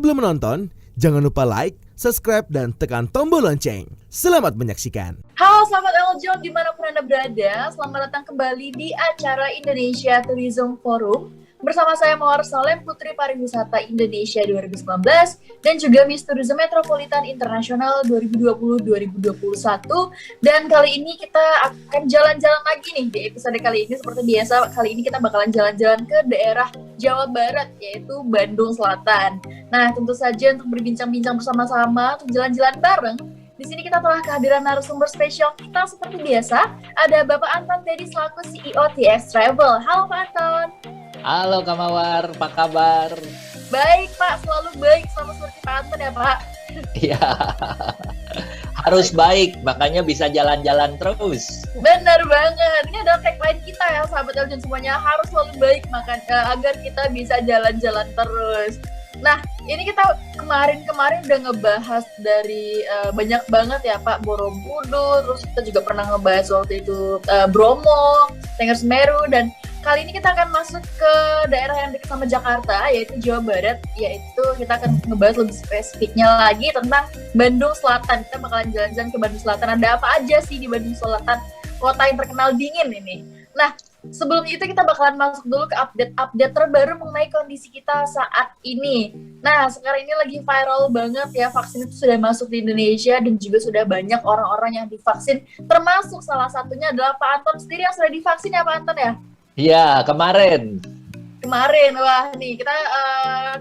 Sebelum menonton, jangan lupa like, subscribe, dan tekan tombol lonceng. Selamat menyaksikan. Halo sahabat Eljon dimanapun Anda berada, selamat datang kembali di acara Indonesia Tourism Forum. Bersama saya Mawar Salem, Putri Pariwisata Indonesia 2019 dan juga Miss Tourism Metropolitan Internasional 2020-2021. Dan kali ini kita akan jalan-jalan lagi nih di episode kali ini. Seperti biasa, kali ini kita bakalan jalan-jalan ke daerah Jawa Barat, yaitu Bandung Selatan. Nah, tentu saja untuk berbincang-bincang bersama-sama, untuk jalan-jalan bareng, di sini kita telah kehadiran narasumber spesial kita seperti biasa. Ada Bapak Anton Teddy selaku CEO TX Travel. Halo Pak Anton. Halo Kak Mawar, apa kabar? Baik Pak, selalu baik, sama seperti Pak Anton ya Pak. Iya, harus baik, makanya bisa jalan-jalan terus. Benar banget, ini adalah tagline kita ya sahabat Eljon semuanya, harus selalu baik agar kita bisa jalan-jalan terus. Nah, ini kita kemarin udah ngebahas dari banyak banget ya Pak, Borobudur, terus kita juga pernah ngebahas waktu itu Bromo, Tengger Semeru, dan kali ini kita akan masuk ke daerah yang dekat sama Jakarta, yaitu Jawa Barat, yaitu kita akan ngebahas lebih spesifiknya lagi tentang Bandung Selatan. Kita bakalan jalan-jalan ke Bandung Selatan. Ada apa aja sih di Bandung Selatan, kota yang terkenal dingin ini. Nah, sebelum itu kita bakalan masuk dulu ke update terbaru mengenai kondisi kita saat ini. Nah, sekarang ini lagi viral banget ya, vaksin itu sudah masuk di Indonesia dan juga sudah banyak orang-orang yang divaksin, termasuk salah satunya adalah Pak Anton sendiri yang sudah divaksin ya Pak Anton ya? Iya, kemarin. Wah nih kita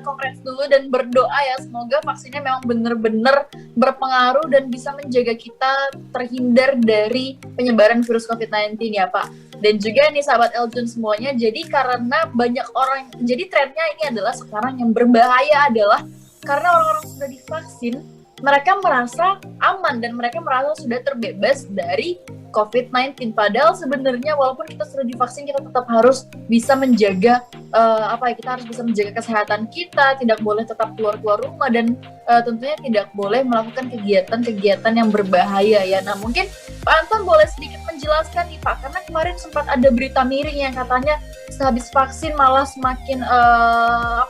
congrats dulu dan berdoa ya semoga vaksinnya memang benar-benar berpengaruh dan bisa menjaga kita terhindar dari penyebaran virus COVID-19 ya Pak. Dan juga nih sahabat Eljon semuanya, jadi karena banyak orang, jadi trennya ini adalah sekarang yang berbahaya adalah karena orang-orang sudah divaksin, mereka merasa aman dan mereka merasa sudah terbebas dari COVID-19. Padahal sebenarnya walaupun kita sudah divaksin, kita tetap harus bisa menjaga kita harus bisa menjaga kesehatan kita, tidak boleh tetap keluar rumah dan tentunya tidak boleh melakukan kegiatan-kegiatan yang berbahaya ya. Nah, mungkin Pak Anton boleh sedikit menjelaskan nih Pak, karena kemarin sempat ada berita miring yang katanya sehabis vaksin malah semakin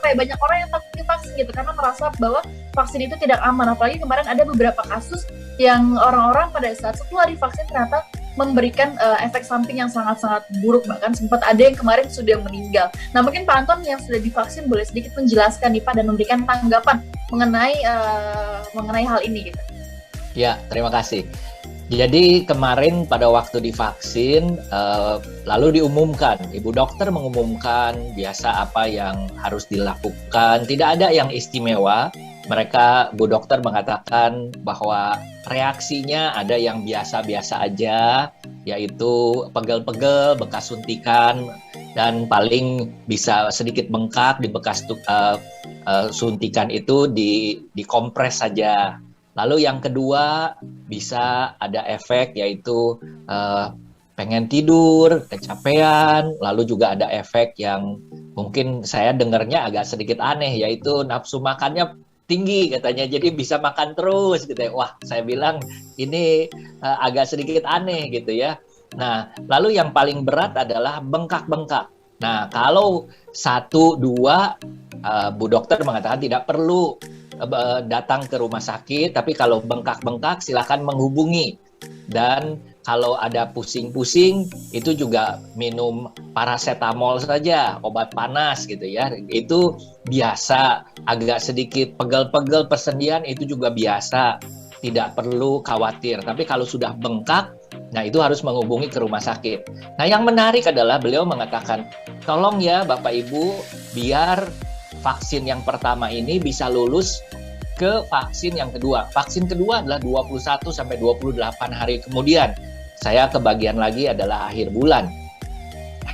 banyak orang yang takut divaksin gitu karena merasa bahwa vaksin itu tidak aman. Apalagi kemarin ada beberapa kasus yang orang-orang pada saat setelah divaksin ternyata memberikan efek samping yang sangat-sangat buruk, bahkan sempat ada yang kemarin sudah meninggal. Nah, mungkin Pak Anton yang sudah divaksin boleh sedikit menjelaskan nih Pak dan memberikan tanggapan mengenai hal ini gitu. Ya, terima kasih. Jadi kemarin pada waktu divaksin, lalu diumumkan, Ibu Dokter mengumumkan biasa apa yang harus dilakukan, tidak ada yang istimewa. Mereka, Bu Dokter mengatakan bahwa reaksinya ada yang biasa-biasa aja, yaitu pegel-pegel, bekas suntikan, dan paling bisa sedikit bengkak di bekas suntikan itu dikompres saja. Lalu yang kedua bisa ada efek yaitu pengen tidur, kecapean, lalu juga ada efek yang mungkin saya dengarnya agak sedikit aneh yaitu nafsu makannya tinggi katanya, jadi bisa makan terus gitu ya. Wah, saya bilang ini agak sedikit aneh gitu ya. Nah, lalu yang paling berat adalah bengkak-bengkak. Nah, kalau 1, 2, Bu Dokter mengatakan tidak perlu datang ke rumah sakit, tapi kalau bengkak-bengkak silakan menghubungi. Dan kalau ada pusing-pusing itu juga minum paracetamol saja, obat panas gitu ya. Itu biasa, agak sedikit pegel-pegel persendian itu juga biasa, tidak perlu khawatir. Tapi kalau sudah bengkak, nah itu harus menghubungi ke rumah sakit. Nah, yang menarik adalah beliau mengatakan, tolong ya Bapak Ibu, biar vaksin yang pertama ini bisa lulus ke vaksin yang kedua. Vaksin kedua adalah 21 sampai 28 hari kemudian. Saya kebagian lagi adalah akhir bulan.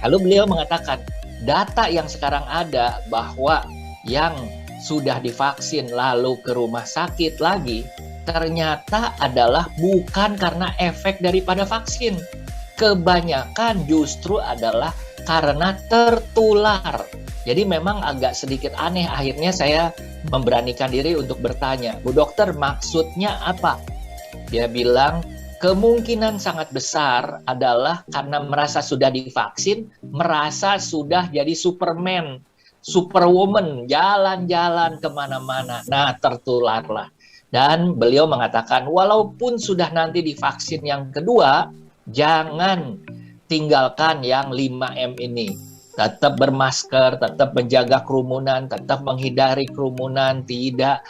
Lalu beliau mengatakan, data yang sekarang ada bahwa yang sudah divaksin lalu ke rumah sakit lagi, ternyata adalah bukan karena efek daripada vaksin. Kebanyakan justru adalah karena tertular. Jadi memang agak sedikit aneh, akhirnya saya memberanikan diri untuk bertanya, Bu Dokter maksudnya apa? Dia bilang, kemungkinan sangat besar adalah karena merasa sudah divaksin, merasa sudah jadi Superman. superwoman, jalan-jalan kemana-mana. Nah, tertularlah. Dan beliau mengatakan, walaupun sudah nanti divaksin yang kedua, jangan tinggalkan yang 5M ini. Tetap bermasker, tetap menjaga kerumunan, tetap menghindari kerumunan, tidak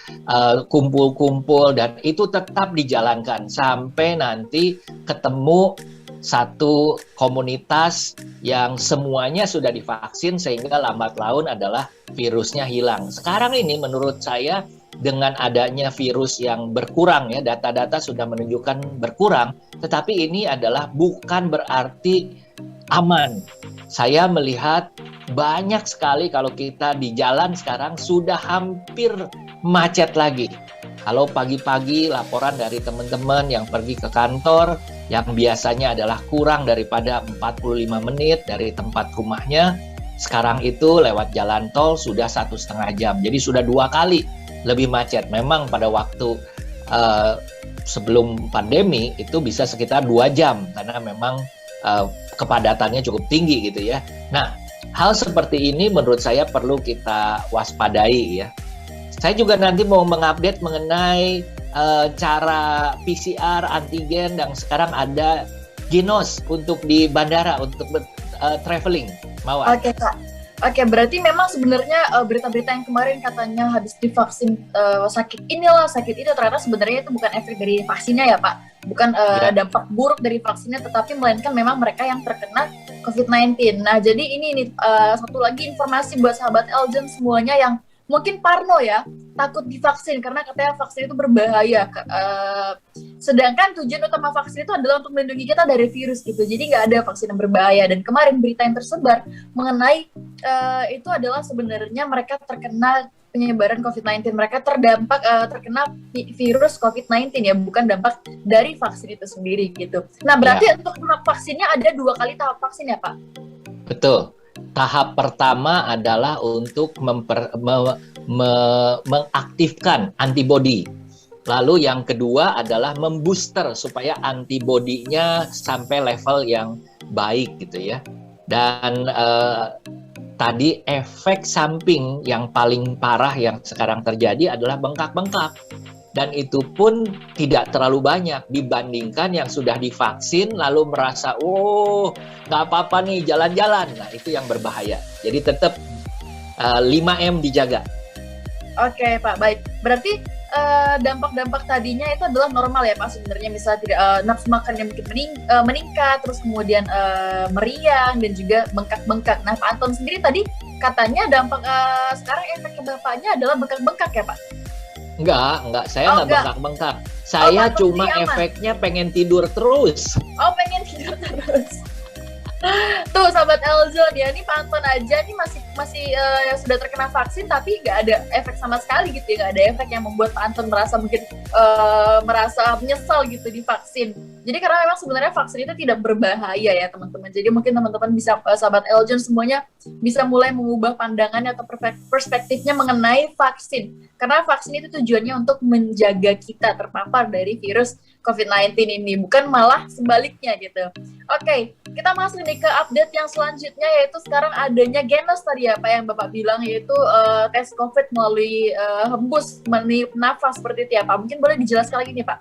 kumpul-kumpul, dan itu tetap dijalankan sampai nanti ketemu satu komunitas yang semuanya sudah divaksin sehingga lambat laun adalah virusnya hilang. Sekarang ini menurut saya dengan adanya virus yang berkurang ya, data-data sudah menunjukkan berkurang, tetapi ini adalah bukan berarti aman. Saya melihat banyak sekali kalau kita di jalan sekarang sudah hampir macet lagi. Kalau pagi-pagi laporan dari teman-teman yang pergi ke kantor yang biasanya adalah kurang daripada 45 menit dari tempat rumahnya, sekarang itu lewat jalan tol sudah 1,5 jam. Jadi sudah 2 kali lebih macet. Memang pada waktu sebelum pandemi itu bisa sekitar 2 jam karena memang kepadatannya cukup tinggi gitu ya. Nah, hal seperti ini menurut saya perlu kita waspadai ya. Saya juga nanti mau mengupdate mengenai cara PCR antigen yang sekarang ada Genos untuk di bandara untuk traveling. Mawar. Oke, Kak. Oke, berarti memang sebenarnya berita-berita yang kemarin katanya habis divaksin sakit inilah, sakit itu, ternyata sebenarnya itu bukan efek dari vaksinnya ya, Pak. Bukan dampak buruk dari vaksinnya, tetapi melainkan memang mereka yang terkena COVID-19. Nah, jadi ini satu lagi informasi buat sahabat Eljon semuanya yang mungkin parno ya, takut divaksin karena katanya vaksin itu berbahaya. Sedangkan tujuan utama vaksin itu adalah untuk melindungi kita dari virus gitu. Jadi nggak ada vaksin yang berbahaya. Dan kemarin berita yang tersebar mengenai itu adalah sebenarnya mereka terkena penyebaran COVID-19. Mereka terkena virus COVID-19 ya, bukan dampak dari vaksin itu sendiri gitu. Nah, berarti untuk tahap vaksinnya ada 2 kali tahap vaksin ya, Pak? Betul. Tahap pertama adalah untuk mengaktifkan antibodi. Lalu yang kedua adalah membooster supaya antibodinya sampai level yang baik gitu ya. Dan tadi efek samping yang paling parah yang sekarang terjadi adalah bengkak-bengkak. Dan itu pun tidak terlalu banyak dibandingkan yang sudah divaksin lalu merasa, oh nggak apa-apa nih jalan-jalan. Nah itu yang berbahaya. Jadi tetap 5M dijaga. Oke Pak, baik. Berarti dampak-dampak tadinya itu adalah normal ya Pak sebenarnya, misalnya tidak nafsu makan yang mungkin meningkat, terus kemudian meriang dan juga bengkak-bengkak. Nah Pak Anton sendiri tadi katanya dampak sekarang efeknya Bapaknya adalah bengkak-bengkak ya Pak? Enggak, saya nggak bengkak-bengkak. Saya cuma efeknya pengen tidur terus. Oh, pengen tidur terus. Tuh, sahabat Eljon ya, ini Pak Anton aja nih masih sudah terkena vaksin tapi nggak ada efek sama sekali gitu ya, nggak ada efek yang membuat Pak Anton merasa mungkin merasa menyesal gitu divaksin. Jadi karena memang sebenarnya vaksin itu tidak berbahaya ya teman-teman. Jadi mungkin teman-teman bisa, sahabat Eljon semuanya bisa mulai mengubah pandangannya atau perspektifnya mengenai vaksin. Karena vaksin itu tujuannya untuk menjaga kita terpapar dari virus COVID-19 ini, bukan malah sebaliknya gitu. Oke, kita masuk nih ke update yang selanjutnya, yaitu sekarang adanya Genos tadi ya Pak yang Bapak bilang, yaitu tes COVID melalui hembus, meniup nafas seperti itu ya Pak. Mungkin boleh dijelaskan lagi nih Pak?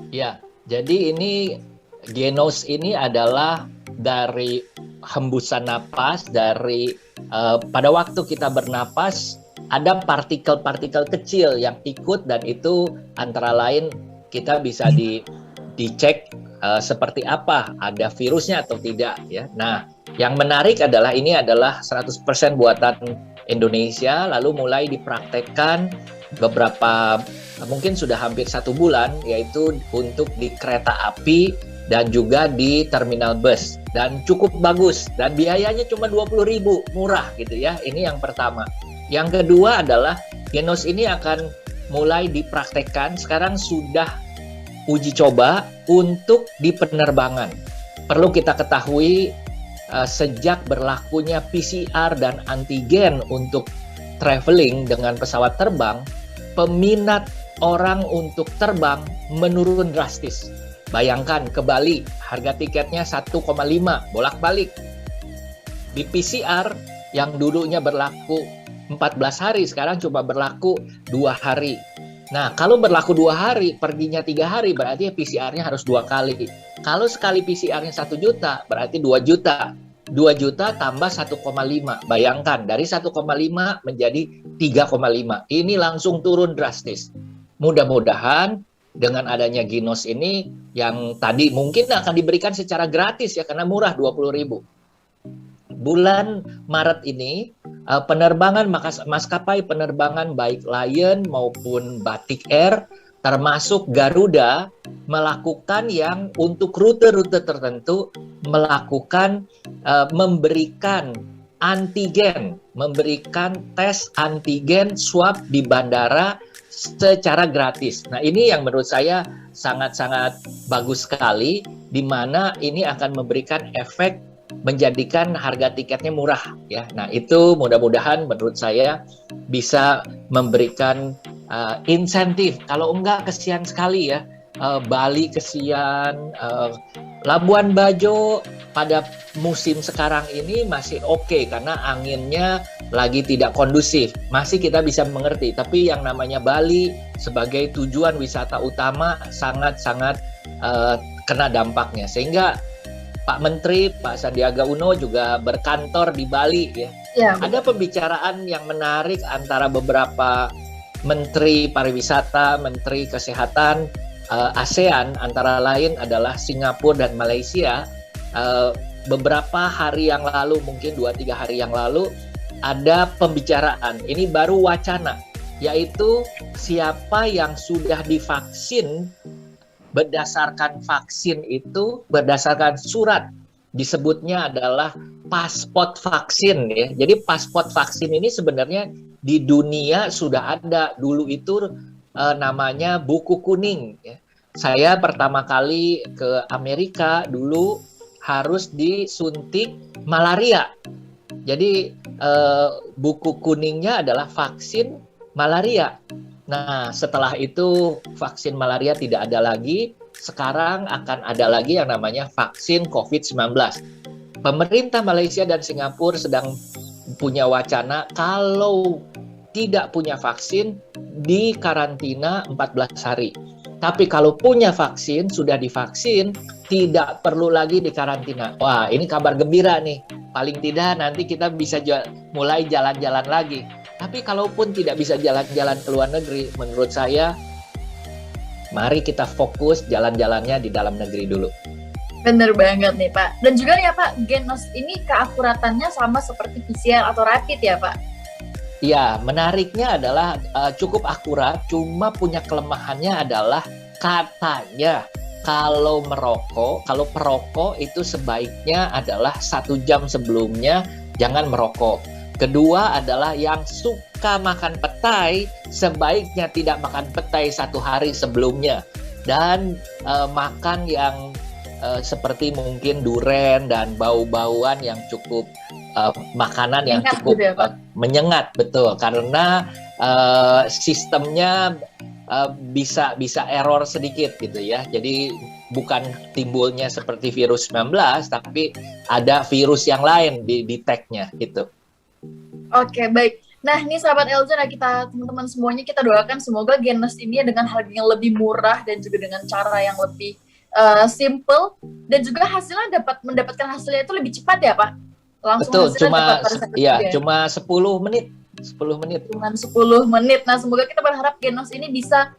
Ya, jadi ini Genos ini adalah dari hembusan napas, dari pada waktu kita bernapas ada partikel-partikel kecil yang ikut, dan itu antara lain kita bisa dicek seperti apa, ada virusnya atau tidak ya. Nah, yang menarik adalah ini adalah 100% buatan Indonesia, lalu mulai dipraktekkan beberapa, mungkin sudah hampir 1 bulan, yaitu untuk di kereta api dan juga di terminal bus, dan cukup bagus, dan biayanya cuma 20.000, murah gitu ya. Ini yang pertama. Yang kedua adalah Genos ini akan mulai dipraktekkan, sekarang sudah uji coba untuk di penerbangan. Perlu kita ketahui sejak berlakunya PCR dan antigen untuk traveling dengan pesawat terbang, peminat orang untuk terbang menurun drastis. Bayangkan ke Bali, harga tiketnya 1,5 bolak-balik. Di PCR yang dulunya berlaku 14 hari, sekarang cuma berlaku 2 hari. Nah, kalau berlaku 2 hari, perginya 3 hari, berarti PCR-nya harus 2 kali. Kalau sekali PCR-nya 1 juta, berarti 2 juta. 2 juta tambah 1,5. Bayangkan, dari 1,5 menjadi 3,5. Ini langsung turun drastis. Mudah-mudahan dengan adanya Ginos ini, yang tadi mungkin akan diberikan secara gratis ya, karena murah 20.000. Bulan Maret ini, penerbangan maskapai penerbangan baik Lion maupun Batik Air, termasuk Garuda, melakukan yang untuk rute-rute tertentu, melakukan memberikan antigen, memberikan tes antigen swab di bandara secara gratis. Nah, ini yang menurut saya sangat-sangat bagus sekali, di mana ini akan memberikan efek menjadikan harga tiketnya murah ya. Nah, itu mudah-mudahan menurut saya bisa memberikan insentif. Kalau enggak, kesian sekali ya. Bali kesian, Labuan Bajo pada musim sekarang ini masih oke karena anginnya lagi tidak kondusif. Masih kita bisa mengerti, tapi yang namanya Bali sebagai tujuan wisata utama sangat-sangat kena dampaknya. Sehingga Pak Menteri, Pak Sandiaga Uno juga berkantor di Bali ya. Ya. Ada pembicaraan yang menarik antara beberapa Menteri Pariwisata, Menteri Kesehatan ASEAN, antara lain adalah Singapura dan Malaysia. Beberapa hari yang lalu, mungkin 2-3 hari yang lalu, ada pembicaraan, ini baru wacana, yaitu siapa yang sudah divaksin. Berdasarkan vaksin itu, berdasarkan surat, disebutnya adalah pasport vaksin ya. Jadi pasport vaksin ini sebenarnya di dunia sudah ada. Dulu itu namanya buku kuning ya. Saya pertama kali ke Amerika dulu harus disuntik malaria. Jadi buku kuningnya adalah vaksin malaria. Nah, setelah itu vaksin malaria tidak ada lagi, sekarang akan ada lagi yang namanya vaksin COVID-19. Pemerintah Malaysia dan Singapura sedang punya wacana kalau tidak punya vaksin, di karantina 14 hari. Tapi kalau punya vaksin, sudah divaksin, tidak perlu lagi di karantina. Wah, ini kabar gembira nih. Paling tidak nanti kita bisa mulai jalan-jalan lagi. Tapi kalaupun tidak bisa jalan-jalan ke luar negeri, menurut saya, mari kita fokus jalan-jalannya di dalam negeri dulu. Bener banget nih Pak. Dan juga nih ya Pak, Genos ini keakuratannya sama seperti PCR atau rapid ya Pak? Ya, menariknya adalah cukup akurat, cuma punya kelemahannya adalah katanya kalau perokok itu sebaiknya adalah 1 jam sebelumnya jangan merokok. Kedua adalah yang suka makan petai, sebaiknya tidak makan petai 1 hari sebelumnya. Dan makan yang seperti mungkin duren dan bau-bauan yang cukup, makanan yang cukup menyengat, betul. Karena sistemnya bisa error sedikit gitu ya. Jadi bukan timbulnya seperti virus 19, tapi ada virus yang lain di tag-nya gitu. Oke, baik. Nah, ini sahabat Eljon, kita teman-teman semuanya kita doakan semoga Genos ini dengan harga yang lebih murah dan juga dengan cara yang lebih simple dan juga hasilnya mendapatkan hasilnya itu lebih cepat ya, Pak. Langsung betul, cuma 10 menit. 10 menit. Cuma 10 menit. Nah, semoga kita berharap Genos ini bisa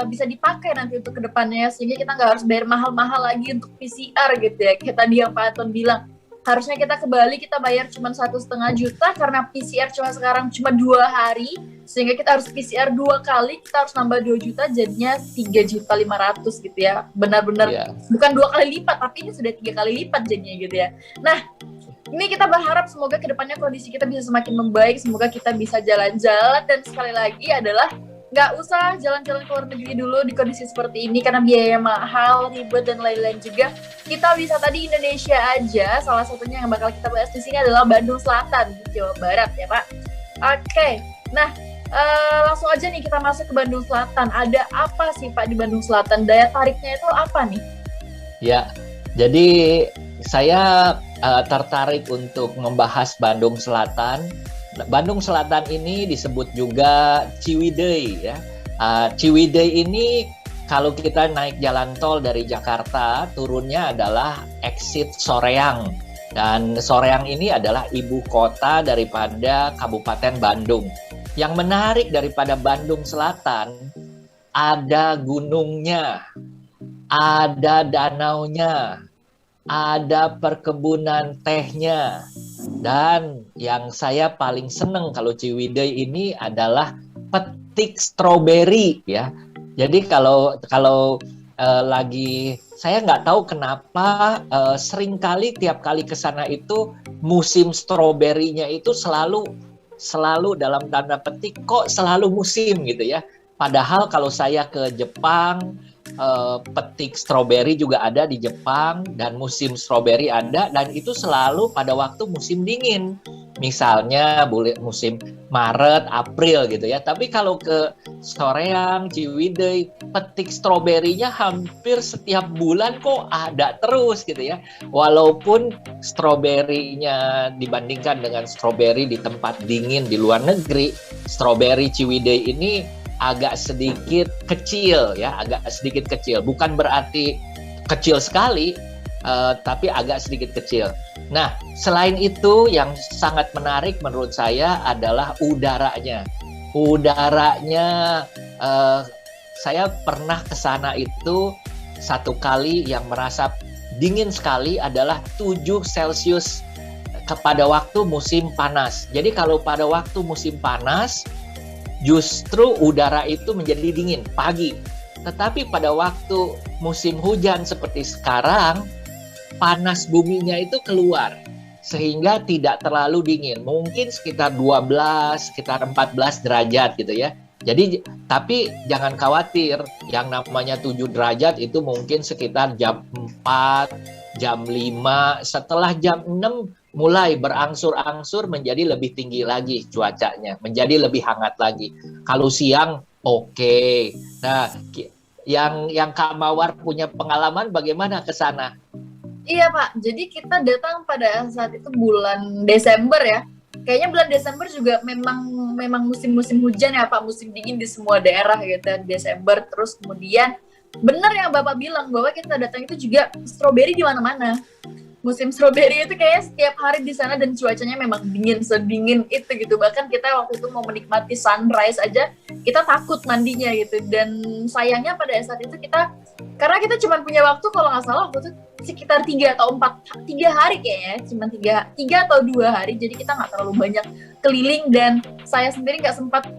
dipakai nanti untuk kedepannya sehingga kita nggak harus bayar mahal-mahal lagi untuk PCR gitu ya. Kayak tadi yang Pak Anton bilang. Harusnya kita ke Bali kita bayar cuma 1,5 juta karena PCR sekarang cuma 2 hari sehingga kita harus PCR 2 kali, kita harus nambah 2 juta jadinya 3.500.000 gitu ya. Benar-benar bukan 2 kali lipat tapi ini sudah 3 kali lipat jadinya gitu ya. Nah, ini kita berharap semoga kedepannya kondisi kita bisa semakin membaik, semoga kita bisa jalan-jalan dan sekali lagi adalah nggak usah jalan-jalan ke luar negeri dulu di kondisi seperti ini karena biaya mahal, ribet dan lain-lain juga. Kita wisata di Indonesia aja, salah satunya yang bakal kita bahas di sini adalah Bandung Selatan di Jawa Barat ya Pak. Oke, nah langsung aja nih kita masuk ke Bandung Selatan. Ada apa sih Pak di Bandung Selatan? Daya tariknya itu apa nih? Ya, jadi saya tertarik untuk membahas Bandung Selatan Bandung Selatan ini disebut juga Ciwidey ya. Ciwidey ini kalau kita naik jalan tol dari Jakarta, turunnya adalah exit Soreang. Dan Soreang ini adalah ibu kota daripada Kabupaten Bandung. Yang menarik daripada Bandung Selatan, ada gunungnya, ada danaunya, ada perkebunan tehnya. Dan yang saya paling seneng kalau Ciwidey ini adalah petik stroberi ya. Jadi kalau lagi saya nggak tahu kenapa seringkali tiap kali ke sana itu musim stroberinya itu selalu dalam tanda petik kok selalu musim gitu ya. Padahal kalau saya ke Jepang, petik stroberi juga ada di Jepang dan musim stroberi ada dan itu selalu pada waktu musim dingin. Misalnya musim Maret, April gitu ya. Tapi kalau ke Soreang, Ciwidey, petik stroberinya hampir setiap bulan kok ada terus gitu ya. Walaupun stroberinya dibandingkan dengan stroberi di tempat dingin di luar negeri, stroberi Ciwidey ini agak sedikit kecil ya, bukan berarti kecil sekali, tapi agak sedikit kecil. Nah, selain itu yang sangat menarik menurut saya adalah udaranya. Saya pernah ke sana itu satu kali yang merasa dingin sekali adalah 7 Celcius pada waktu musim panas. Jadi kalau pada waktu musim panas justru udara itu menjadi dingin pagi. Tetapi pada waktu musim hujan seperti sekarang, panas buminya itu keluar. Sehingga tidak terlalu dingin. Mungkin sekitar 12, sekitar 14 derajat gitu ya. Jadi, tapi jangan khawatir. Yang namanya 7 derajat itu mungkin sekitar jam 4, jam 5. Setelah jam 6, mulai berangsur-angsur menjadi lebih tinggi lagi cuacanya, menjadi lebih hangat lagi. Kalau siang, oke. Nah, yang Kak Mawar punya pengalaman bagaimana ke sana? Iya Pak, jadi kita datang pada saat itu bulan Desember ya. Kayaknya bulan Desember juga memang musim-musim hujan ya Pak, musim dingin di semua daerah gitu Desember. Terus kemudian benar yang Bapak bilang bahwa kita datang itu juga stroberi di mana-mana. Musim stroberi itu kayaknya setiap hari di sana dan cuacanya memang dingin, sedingin itu gitu. Bahkan kita waktu itu mau menikmati sunrise aja kita takut mandinya gitu. Dan sayangnya pada saat itu karena kita cuma punya waktu kalau nggak salah waktu itu sekitar 3 hari kayaknya, cuma 3 atau 2 hari. Jadi kita nggak terlalu banyak keliling dan saya sendiri nggak sempat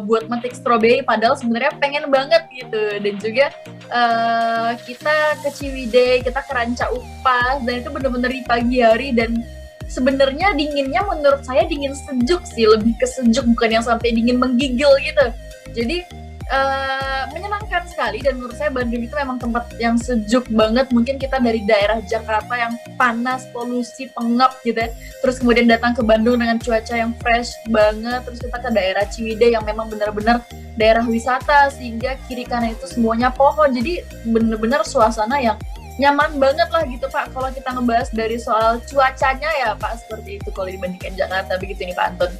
buat metik stroberi padahal sebenarnya pengen banget gitu. Dan juga kita ke Ciwidey, kita ke Ranca Upas dan itu bener-bener di pagi hari dan sebenarnya dinginnya menurut saya dingin sejuk sih, lebih ke sejuk bukan yang sampai dingin menggigil gitu. Jadi menyenangkan sekali dan menurut saya Bandung itu memang tempat yang sejuk banget. Mungkin kita dari daerah Jakarta yang panas, polusi, pengap gitu ya. Terus kemudian datang ke Bandung dengan cuaca yang fresh banget. Terus kita ke daerah Ciwidey yang memang benar-benar daerah wisata sehingga kiri kanan itu semuanya pohon. Jadi benar-benar suasana yang nyaman banget lah gitu Pak. Kalau kita ngebahas dari soal cuacanya ya Pak seperti itu kalau dibandingkan Jakarta begitu nih Pak Anton.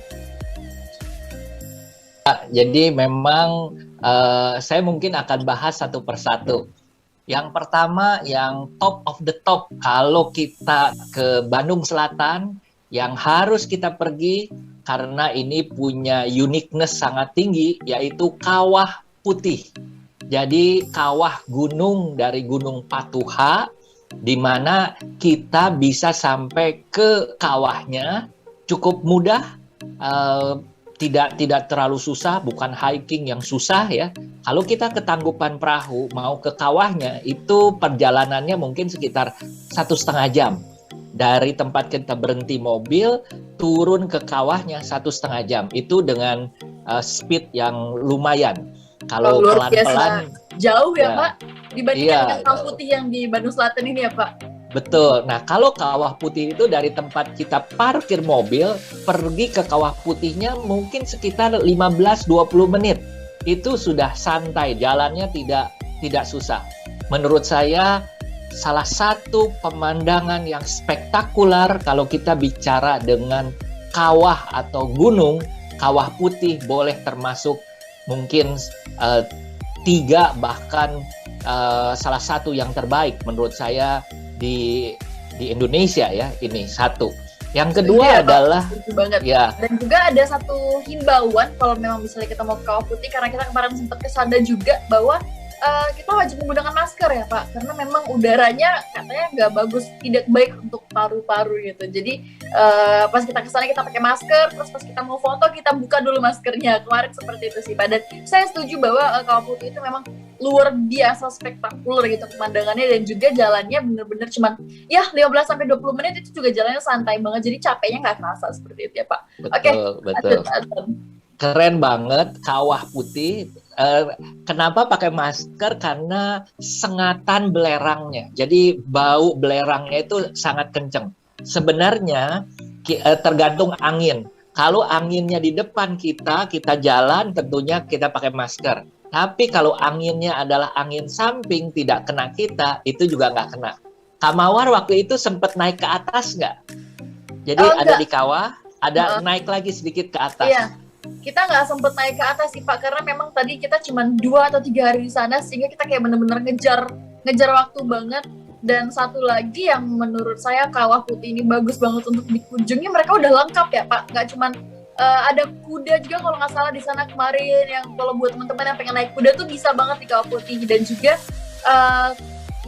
Jadi memang saya mungkin akan bahas satu persatu. Yang pertama, yang top of the top, kalau kita ke Bandung Selatan, yang harus kita pergi karena ini punya uniqueness sangat tinggi, yaitu Kawah Putih. Jadi kawah gunung dari Gunung Patuha, di mana kita bisa sampai ke kawahnya cukup mudah. Tidak terlalu susah, bukan hiking yang susah ya. Kalau kita ke Tangkuban Perahu mau ke kawahnya itu perjalanannya mungkin sekitar 1,5 jam. Dari tempat kita berhenti mobil turun ke kawahnya 1,5 jam. Itu dengan speed yang lumayan. Kalau pelan-pelan jauh ya Pak dibandingkan dengan Kawah Putih yang di Bandung Selatan ini ya Pak. Betul. Nah, kalau Kawah Putih itu dari tempat kita parkir mobil, pergi ke Kawah Putihnya mungkin sekitar 15-20 menit. Itu sudah santai, jalannya tidak susah. Menurut saya, salah satu pemandangan yang spektakuler kalau kita bicara dengan kawah atau gunung, kawah putih boleh termasuk mungkin 3 bahkan salah satu yang terbaik menurut saya di Indonesia ya, ini satu. Yang kedua adalah banget. Ya. Dan juga ada satu himbauan kalau memang misalnya kita mau ke kawah putih, karena kita kemarin sempat kesana juga, bahwa kita wajib menggunakan masker ya Pak, karena memang udaranya katanya nggak bagus, tidak baik untuk paru-paru gitu. Jadi pas kita kesana kita pakai masker, terus pas kita mau foto kita buka dulu maskernya. Kemarin seperti itu sih Pak. Dan saya setuju bahwa kawah putih itu memang luar biasa spektakuler gitu pemandangannya, dan juga jalannya bener-bener cuman ya 15-20 menit, itu juga jalannya santai banget, jadi capeknya nggak kerasa seperti itu ya Pak. Betul. Keren banget kawah putih. Kenapa pakai masker? Karena sengatan belerangnya. Jadi bau belerangnya itu sangat kenceng. Sebenarnya tergantung angin. Kalau anginnya di depan kita jalan, tentunya kita pakai masker. Tapi kalau anginnya adalah angin samping, tidak kena kita, itu juga nggak kena. Kak Mawar waktu itu sempat naik ke atas nggak? Jadi ada di kawah, ada naik lagi sedikit ke atas. Iya. Kita nggak sempet naik ke atas sih Pak, karena memang tadi kita cuma 2 atau 3 hari di sana, sehingga kita kayak bener-bener ngejar waktu banget. Dan satu lagi yang menurut saya kawah putih ini bagus banget untuk dikunjungi, mereka udah lengkap ya Pak, nggak cuma ada kuda juga kalau nggak salah di sana kemarin, yang kalau buat teman-teman yang pengen naik kuda tuh bisa banget di kawah putih. Dan juga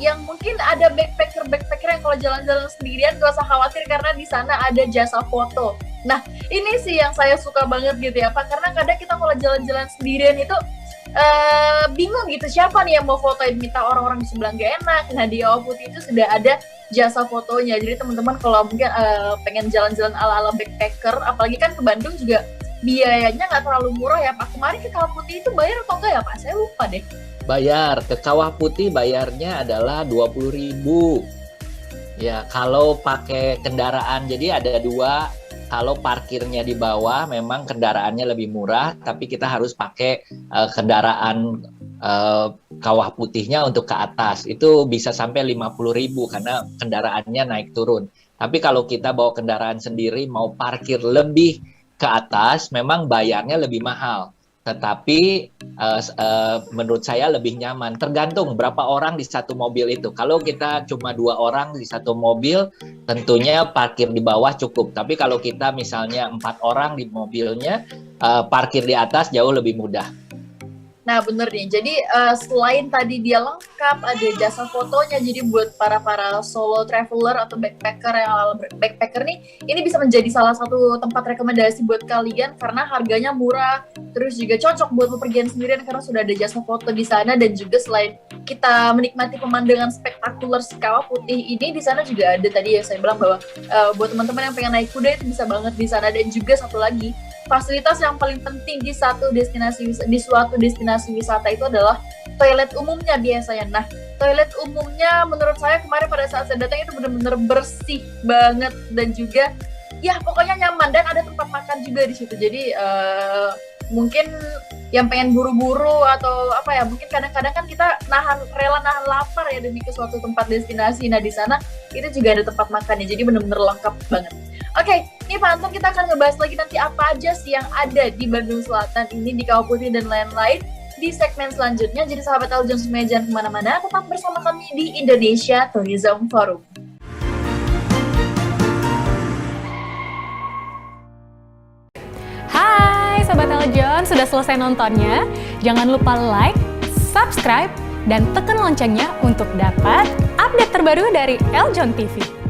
yang mungkin ada backpacker yang kalau jalan-jalan sendirian gak usah khawatir, karena di sana ada jasa foto. Nah, ini sih yang saya suka banget gitu ya Pak, karena kadang kita kalau jalan-jalan sendirian itu bingung gitu, siapa nih yang mau fotoin, minta orang-orang di sebelah gak enak. Nah, di kawah putih itu sudah ada jasa fotonya, jadi teman-teman kalau mungkin pengen jalan-jalan ala-ala backpacker, apalagi kan ke Bandung juga biayanya nggak terlalu murah ya Pak. Kemarin ke kawah putih itu bayar atau enggak ya Pak? Saya lupa deh. Bayar, ke kawah putih bayarnya adalah 20.000. Ya, kalau pakai kendaraan, jadi ada 2. Kalau parkirnya di bawah memang kendaraannya lebih murah, tapi kita harus pakai kendaraan kawah putihnya untuk ke atas. Itu bisa sampai 50.000 karena kendaraannya naik turun. Tapi kalau kita bawa kendaraan sendiri mau parkir lebih ke atas, memang bayarnya lebih mahal. Tetapi menurut saya lebih nyaman. Tergantung berapa orang di satu mobil itu. Kalau kita cuma 2 orang di satu mobil, tentunya parkir di bawah cukup. Tapi kalau kita misalnya 4 orang di mobilnya, parkir di atas jauh lebih mudah. Nah bener nih, jadi selain tadi dia lengkap, ada jasa fotonya, jadi buat para solo traveler atau backpacker yang ala backpacker nih, ini bisa menjadi salah satu tempat rekomendasi buat kalian karena harganya murah, terus juga cocok buat bepergian sendirian karena sudah ada jasa foto di sana. Dan juga selain kita menikmati pemandangan spektakuler si kawah putih ini, di sana juga ada tadi yang saya bilang bahwa buat teman-teman yang pengen naik kuda itu bisa banget di sana. Dan juga satu lagi, fasilitas yang paling penting di suatu destinasi wisata itu adalah toilet umumnya biasanya. Nah, toilet umumnya menurut saya kemarin pada saat saya datang itu benar-benar bersih banget, dan juga ya pokoknya nyaman, dan ada tempat makan juga di situ. Jadi mungkin yang pengen buru-buru atau apa ya, mungkin kadang-kadang kan kita rela nahan lapar ya demi ke suatu tempat destinasi. Nah, di sana itu juga ada tempat makannya, jadi benar-benar lengkap banget. Oke, ini Pak Anton, kita akan ngebahas lagi nanti apa aja sih yang ada di Bandung Selatan ini, di Kawah Putih dan lain-lain di segmen selanjutnya. Jadi sahabat Aljon semuanya jangan kemana-mana, tetap bersama kami di Indonesia Tourism Forum. Hai Sobat Aljon, sudah selesai nontonnya? Jangan lupa like, subscribe, dan tekan loncengnya untuk dapat update terbaru dari Aljon TV.